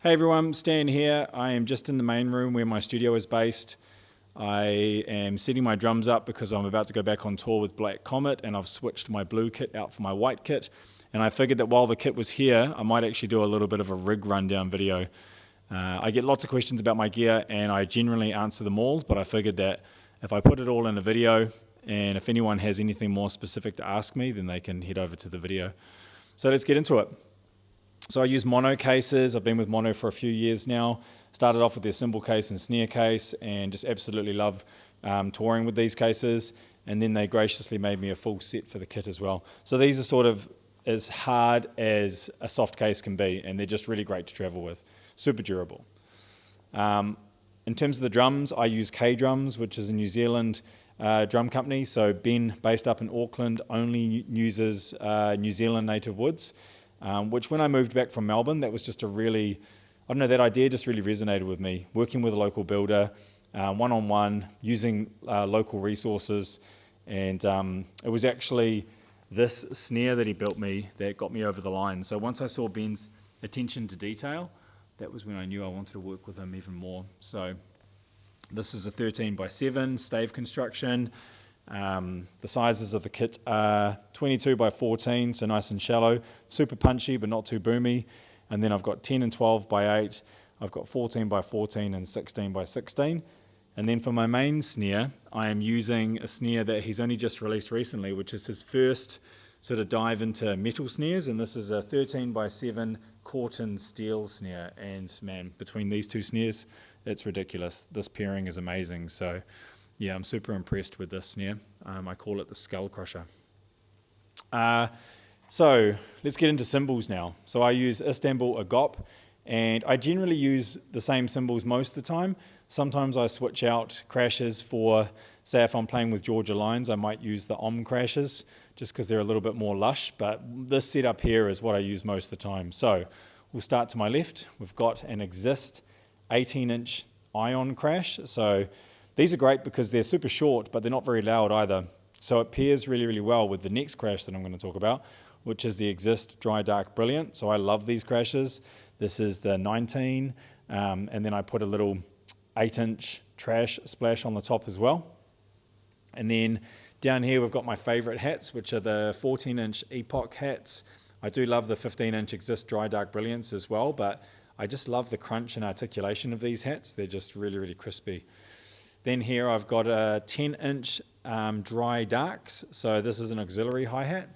Hey everyone, Stan here. I am just in the main room where my studio is based. I am setting my drums up because I'm about to go back on tour with Black Comet, and I've switched my blue kit out for my white kit. And I figured that while the kit was here, I might actually do a little bit of a rig rundown video. I get lots of questions about my gear and I generally answer them all, but I figured that if I put it all in a video, and if anyone has anything more specific to ask me, then they can head over to the video. So let's get into it. So I use mono cases. I've been with mono for a few years now. Started off with their cymbal case and snare case and just absolutely love touring with these cases. And then they graciously made me a full set for the kit as well. So these are sort of as hard as a soft case can be, and they're just really great to travel with. Super durable. In terms of the drums, I use K Drums, which is a New Zealand drum company. So Ben, based up in Auckland, only uses New Zealand native woods. Which when I moved back from Melbourne, that was just a really, I don't know, that idea just really resonated with me. Working with a local builder, one-on-one, using local resources. And it was actually this snare that he built me that got me over the line. So once I saw Ben's attention to detail, that was when I knew I wanted to work with him even more. So this is a 13x7 stave construction. The sizes of the kit are 22x14, so nice and shallow, super punchy but not too boomy. And then I've got 10 and 12x8, I've got 14x14 and 16x16. And then for my main snare, I am using a snare that he's only just released recently, which is his first sort of dive into metal snares. And this is a 13x7 Corten steel snare. And man, between these two snares, it's ridiculous. This pairing is amazing. So yeah, I'm super impressed with this snare. I call it the Skull Crusher. So let's get into cymbals now. So I use Istanbul Agop, and I generally use the same cymbals most of the time. Sometimes I switch out crashes for, say if I'm playing with Georgia lines, I might use the Om crashes just because they're a little bit more lush, but this setup here is what I use most of the time. So we'll start to my left. We've got an Exist 18-inch ion crash. So these are great because they're super short, but they're not very loud either. So it pairs really, really well with the next crash that I'm going to talk about, which is the Exist Dry Dark Brilliant. So I love these crashes. This is the 19, and then I put a little 8-inch trash splash on the top as well. And then down here we've got my favorite hats, which are the 14-inch Epoch hats. I do love the 15-inch Exist Dry Dark Brilliants as well, but I just love the crunch and articulation of these hats. They're just really, really crispy. Then here I've got a 10-inch Dry Darks. So this is an auxiliary hi-hat.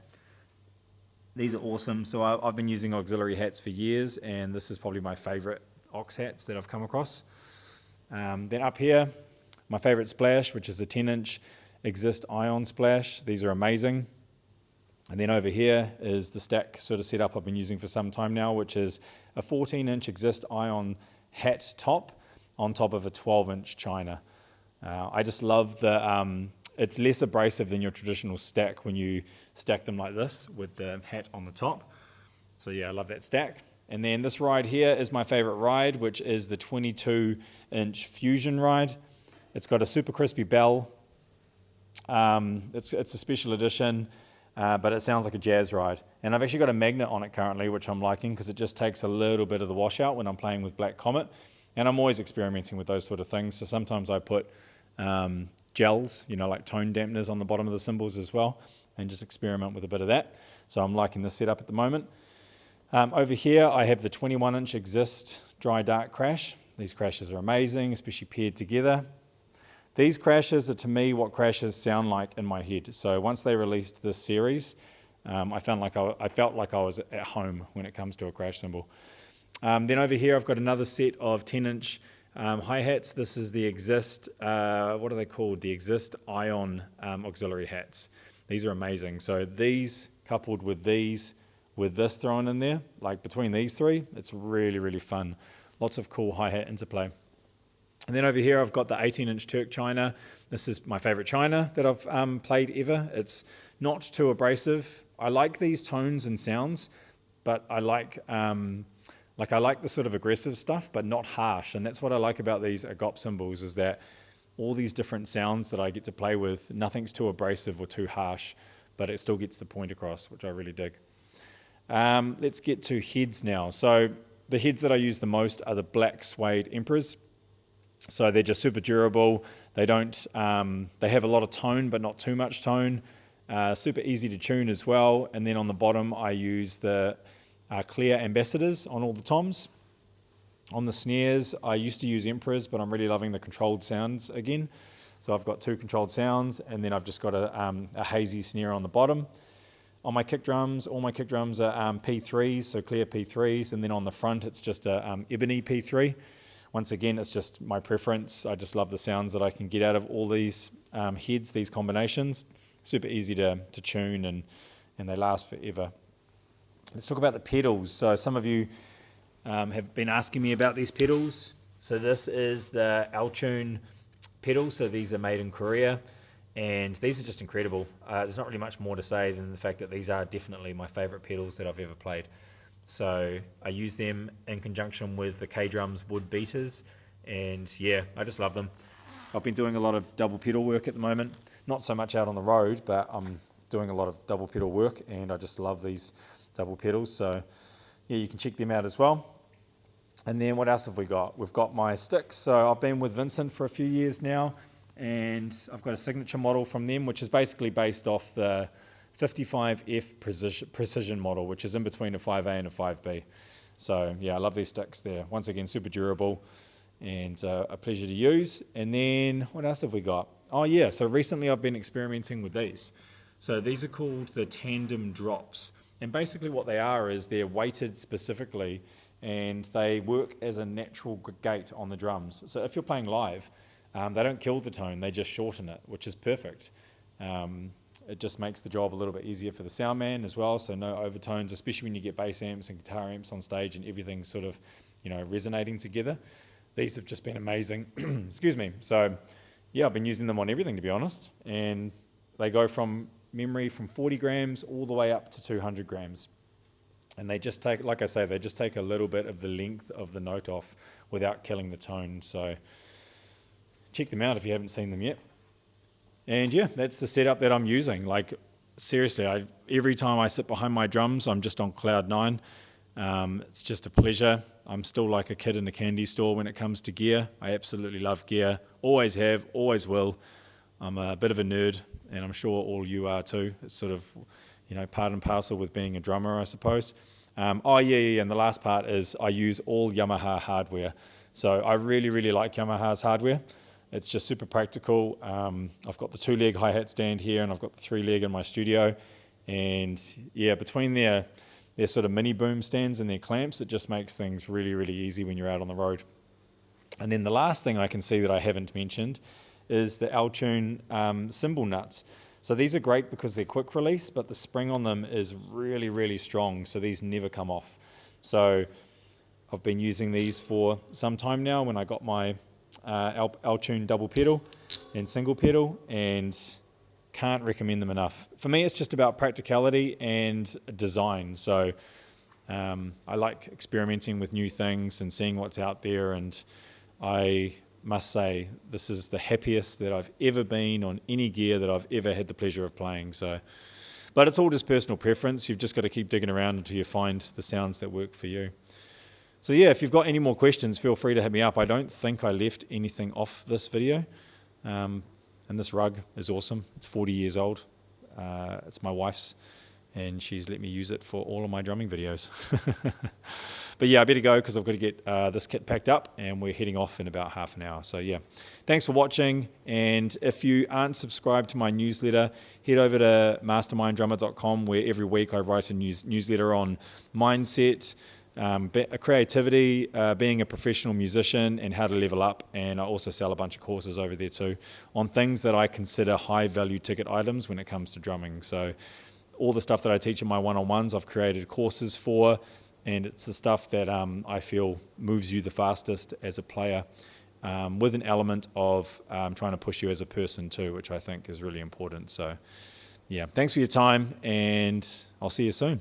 These are awesome. So I've been using auxiliary hats for years, and this is probably my favorite aux hats that I've come across. Then up here, my favorite splash, which is a 10-inch Exist Ion Splash. These are amazing. And then over here is the stack sort of setup I've been using for some time now, which is a 14-inch Exist Ion hat top on top of a 12-inch China. I just love the, it's less abrasive than your traditional stack when you stack them like this with the hat on the top. So yeah, I love that stack. And then this ride here is my favorite ride, which is the 22-inch Fusion ride. It's got a super crispy bell. It's a special edition, but it sounds like a jazz ride. And I've actually got a magnet on it currently, which I'm liking because it just takes a little bit of the washout when I'm playing with Black Comet. And I'm always experimenting with those sort of things. So sometimes I put gels, like tone dampeners on the bottom of the cymbals as well, and just experiment with a bit of that. So I'm liking this setup at the moment. Over here I have the 21-inch Exist Dry Dark Crash. These crashes are amazing, especially paired together. These crashes are to me what crashes sound like in my head. So once they released this series, I felt like I was at home when it comes to a crash cymbal. Then over here I've got another set of 10-inch hi-hats. This is the Exist, what are they called? The Exist Ion auxiliary hats. These are amazing. So these coupled with these, with this thrown in there, like between these three, it's really, really fun. Lots of cool hi-hat interplay. And then over here I've got the 18-inch Turk China. This is my favorite China that I've played ever. It's not too abrasive. I like these tones and sounds, but I like the sort of aggressive stuff, but not harsh. And that's what I like about these Agop cymbals, is that all these different sounds that I get to play with, nothing's too abrasive or too harsh, but it still gets the point across, which I really dig. Let's get to heads now. So the heads that I use the most are the black suede Emperors. So they're just super durable. They don't, they have a lot of tone, but not too much tone. Super easy to tune as well. And then on the bottom, I use the clear Ambassadors on all the toms. On the snares, I used to use Emperors, but I'm really loving the controlled sounds again. So I've got 2 controlled sounds, and then I've just got a hazy snare on the bottom. On my kick drums, all my kick drums are P3s, so clear P3s, and then on the front, it's just a ebony P3. Once again, it's just my preference. I just love the sounds that I can get out of all these heads, these combinations. Super easy to tune, and they last forever. Let's talk about the pedals. So some of you have been asking me about these pedals. So this is the Altune pedals. So these are made in Korea, and these are just incredible. There's not really much more to say than the fact that these are definitely my favorite pedals that I've ever played. So I use them in conjunction with the K-Drums wood beaters, and yeah, I just love them. I've been doing a lot of double pedal work at the moment. Not so much out on the road, but I'm doing a lot of double pedal work, and I just love these double pedals. So yeah, you can check them out as well. And then what else have we got? We've got my sticks. So I've been with Vincent for a few years now, and I've got a signature model from them, which is basically based off the 55F precision model, which is in between a 5A and a 5B. So yeah, I love these sticks. They're once again super durable and a pleasure to use. And then what else have we got? Oh yeah, so recently I've been experimenting with these. So these are called the Tandem Drops. And basically what they are is they're weighted specifically, and they work as a natural gate on the drums. So if you're playing live, they don't kill the tone, they just shorten it, which is perfect. It just makes the job a little bit easier for the sound man as well, so no overtones, especially when you get bass amps and guitar amps on stage and everything's sort of, resonating together. These have just been amazing. Excuse me. So yeah, I've been using them on everything, to be honest, and they go from memory from 40 grams all the way up to 200 grams. And they just take, like I say, they just take a little bit of the length of the note off without killing the tone. So check them out if you haven't seen them yet. And yeah, that's the setup that I'm using. Like seriously, every time I sit behind my drums, I'm just on cloud 9. It's just a pleasure. I'm still like a kid in a candy store when it comes to gear. I absolutely love gear. Always have, always will. I'm a bit of a nerd, and I'm sure all you are too. It's sort of, part and parcel with being a drummer, I suppose. And the last part is I use all Yamaha hardware. So I really, really like Yamaha's hardware. It's just super practical. I've got the 2-leg hi-hat stand here, and I've got the 3-leg in my studio. And yeah, between their sort of mini boom stands and their clamps, it just makes things really, really easy when you're out on the road. And then the last thing I can see that I haven't mentioned is the Altune cymbal nuts. So these are great because they're quick release, but the spring on them is really, really strong, so these never come off. So I've been using these for some time now when I got my Altune double pedal and single pedal, and can't recommend them enough. For me, it's just about practicality and design. So I like experimenting with new things and seeing what's out there, and I must say this is the happiest that I've ever been on any gear that I've ever had the pleasure of playing. So, but it's all just personal preference. You've just got to keep digging around until you find the sounds that work for you. So yeah, if you've got any more questions, feel free to hit me up. I don't think I left anything off this video. And this rug is awesome. It's 40 years old. It's my wife's, and she's let me use it for all of my drumming videos. But yeah, I better go because I've got to get this kit packed up, and we're heading off in about half an hour. So yeah, thanks for watching. And if you aren't subscribed to my newsletter, head over to masterminddrummer.com, where every week I write a newsletter on mindset, creativity, being a professional musician, and how to level up. And I also sell a bunch of courses over there too on things that I consider high value ticket items when it comes to drumming. So all the stuff that I teach in my one-on-ones, I've created courses for, and it's the stuff that I feel moves you the fastest as a player, with an element of trying to push you as a person too, which I think is really important. So yeah, thanks for your time, and I'll see you soon.